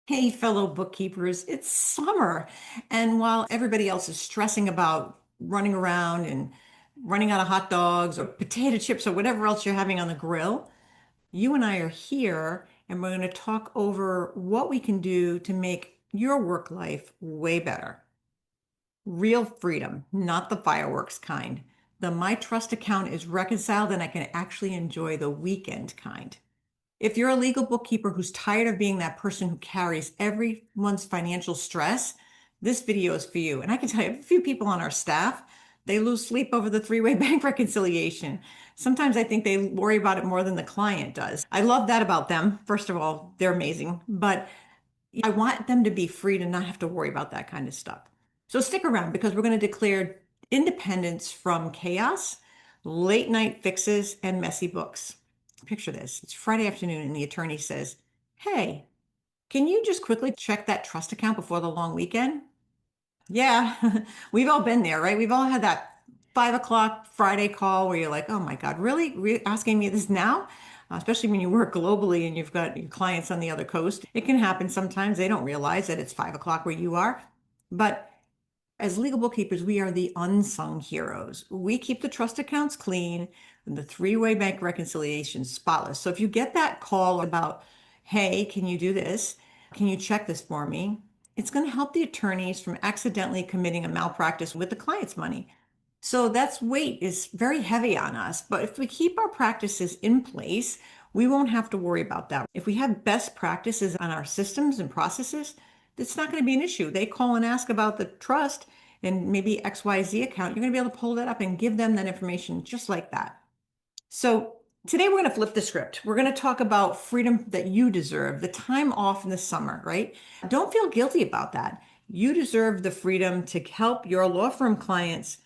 Hey, fellow bookkeepers, it's summer. And while everybody else is stressing about running around and running out of hot dogs or potato chips or whatever else you're having on the grill, you and I are here and we're going to talk over what we can do to make your work life way better. Real freedom, not the fireworks kind. The My Trust account is reconciled and I can actually enjoy the weekend kind. If you're a legal bookkeeper who's tired of being that person who carries everyone's financial stress, this video is for you. And I can tell you, a few people on our staff, they lose sleep over the three-way bank reconciliation. Sometimes I think they worry about it more than the client does. I love that about them. First of all, they're amazing, but I want them to be free to not have to worry about that kind of stuff. So stick around because we're going to declare independence from chaos, late night fixes, and messy books. Picture this. It's Friday afternoon and the attorney says, "Hey, can you just quickly check that trust account before the long weekend?" Yeah, we've all been there, right? We've all had that 5 o'clock Friday call where you're like, oh my God, really? Asking me this now? Especially when you work globally and you've got your clients on the other coast. It can happen sometimes. They don't realize that it's 5 o'clock where you are. But as legal bookkeepers, we are the unsung heroes. We keep the trust accounts clean and the three-way bank reconciliation spotless. So if you get that call about, hey, can you do this? Can you check this for me? It's going to help the attorneys from accidentally committing a malpractice with the client's money. So that's weight is very heavy on us. But if we keep our practices in place, we won't have to worry about that. If we have best practices on our systems and processes, it's not going to be an issue. They call and ask about the trust and maybe XYZ account. You're going to be able to pull that up and give them that information just like that. So today we're going to flip the script. We're going to talk about freedom that you deserve, the time off in the summer, right? Don't feel guilty about that. You deserve the freedom to help your law firm clients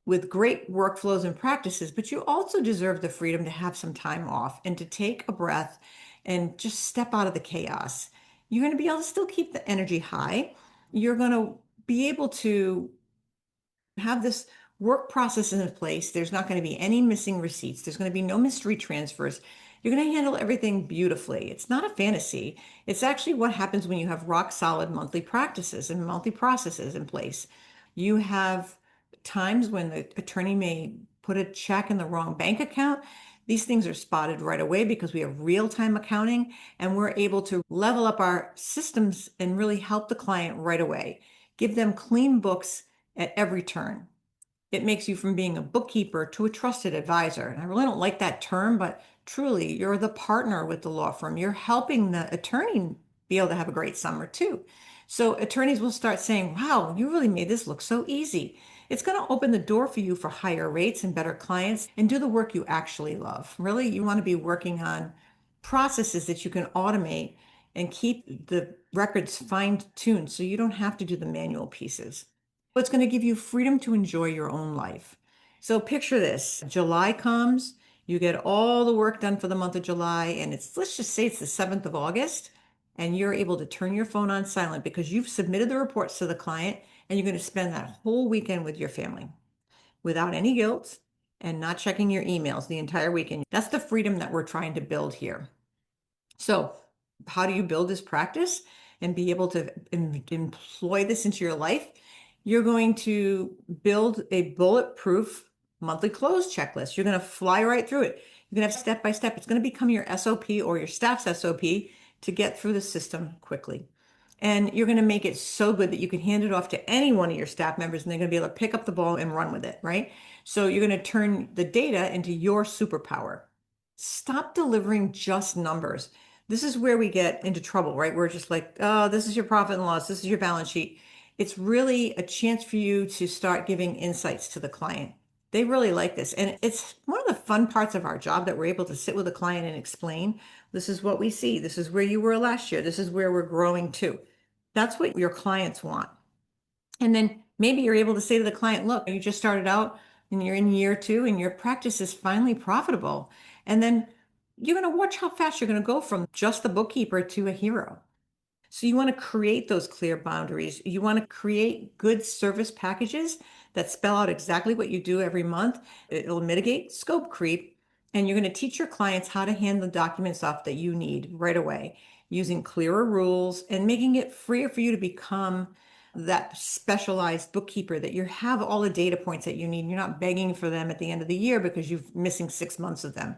with great workflows and practices, but you also deserve the freedom to have some time off and to take a breath and just step out of the chaos. You're going to be able to still keep the energy high. You're going to be able to have this work process in place. There's not going to be any missing receipts. There's going to be no mystery transfers. You're going to handle everything beautifully. It's not a fantasy. It's actually what happens when you have rock solid monthly practices and monthly processes in place. You have times when the attorney may put a check in the wrong bank account. These things are spotted right away because we have real-time accounting and we're able to level up our systems and really help the client right away. Give them clean books at every turn. It makes you from being a bookkeeper to a trusted advisor. And I really don't like that term, but truly, you're the partner with the law firm. You're helping the attorney be able to have a great summer too. So attorneys will start saying, wow, you really made this look so easy. It's going to open the door for you for higher rates and better clients and do the work you actually love. Really, you want to be working on processes that you can automate and keep the records fine-tuned so you don't have to do the manual pieces. It's going to give you freedom to enjoy your own life. So picture this. July comes, you get all the work done for the month of July, and let's just say it's the 7th of August, and you're able to turn your phone on silent because you've submitted the reports to the client, and you're going to spend that whole weekend with your family without any guilt and not checking your emails the entire weekend. That's the freedom that we're trying to build here. So, how do you build this practice and be able to employ this into your life? You're going to build a bulletproof monthly close checklist. You're going to fly right through it. You're going to have step by step. It's going to become your SOP or your staff's SOP to get through the system quickly. And you're going to make it so good that you can hand it off to any one of your staff members and they're going to be able to pick up the ball and run with it, right? So you're going to turn the data into your superpower. Stop delivering just numbers. This is where we get into trouble, right? We're just like, oh, this is your profit and loss. This is your balance sheet. It's really a chance for you to start giving insights to the client. They really like this. And it's one of the fun parts of our job that we're able to sit with a client and explain, this is what we see. This is where you were last year. This is where we're growing to. That's what your clients want. And then maybe you're able to say to the client, look, you just started out and you're in year two and your practice is finally profitable. And then you're going to watch how fast you're going to go from just the bookkeeper to a hero. So you want to create those clear boundaries. You want to create good service packages that spell out exactly what you do every month. It'll mitigate scope creep And you're going to teach your clients how to hand the documents off that you need right away, using clearer rules and making it freer for you to become that specialized bookkeeper that you have all the data points that you need. You're not begging for them at the end of the year because you're missing 6 months of them.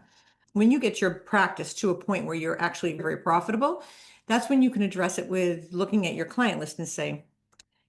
When you get your practice to a point where you're actually very profitable, that's when you can address it with looking at your client list and say,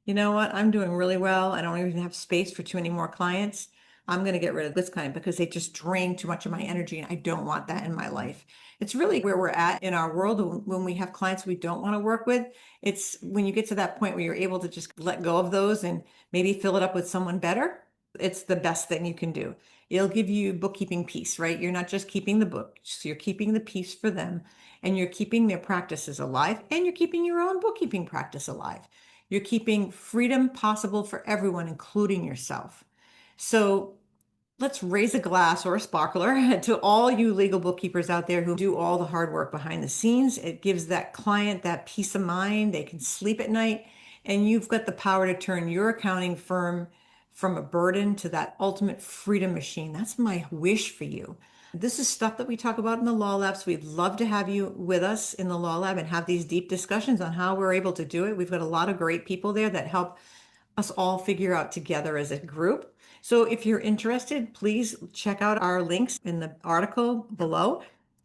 you know what? I'm doing really well. I don't even have space for too many more clients. I'm going to get rid of this client because they just drain too much of my energy and I don't want that in my life. It's really where we're at in our world when we have clients we don't want to work with. It's when you get to that point where you're able to just let go of those and maybe fill it up with someone better. It's the best thing you can do. It'll give you bookkeeping peace, right? You're not just keeping the books, you're keeping the peace for them and you're keeping their practices alive and you're keeping your own bookkeeping practice alive. You're keeping freedom possible for everyone, including yourself. So let's raise a glass or a sparkler to all you legal bookkeepers out there who do all the hard work behind the scenes. It gives that client that peace of mind. They can sleep at night, and you've got the power to turn your accounting firm from a burden to that ultimate freedom machine. That's my wish for you. This is stuff that we talk about in the Law Labs. We'd love to have you with us in the Law Lab and have these deep discussions on how we're able to do it. We've got a lot of great people there that help us all figure out together as a group. So if you're interested, please check out our links in the article below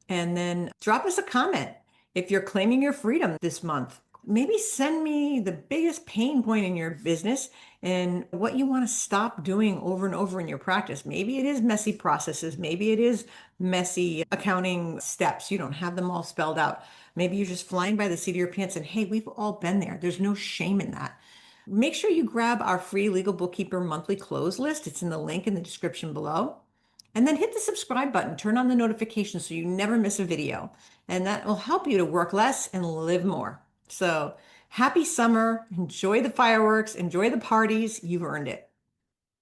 and then drop us a comment. If you're claiming your freedom this month, maybe send me the biggest pain point in your business and what you want to stop doing over and over in your practice. Maybe it is messy processes. Maybe it is messy accounting steps. You don't have them all spelled out. Maybe you're just flying by the seat of your pants and hey, we've all been there. There's no shame in that. Make sure you grab our free Legal Bookkeeper monthly close list. It's in the link in the description below. And then hit the subscribe button, turn on the notifications so you never miss a video. And that will help you to work less and live more. So happy summer. Enjoy the fireworks, enjoy the parties. You've earned it.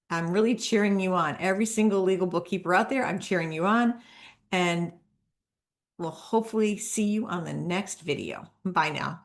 I'm really cheering you on. Every single legal bookkeeper out there, I'm cheering you on. And we'll hopefully see you on the next video. Bye now.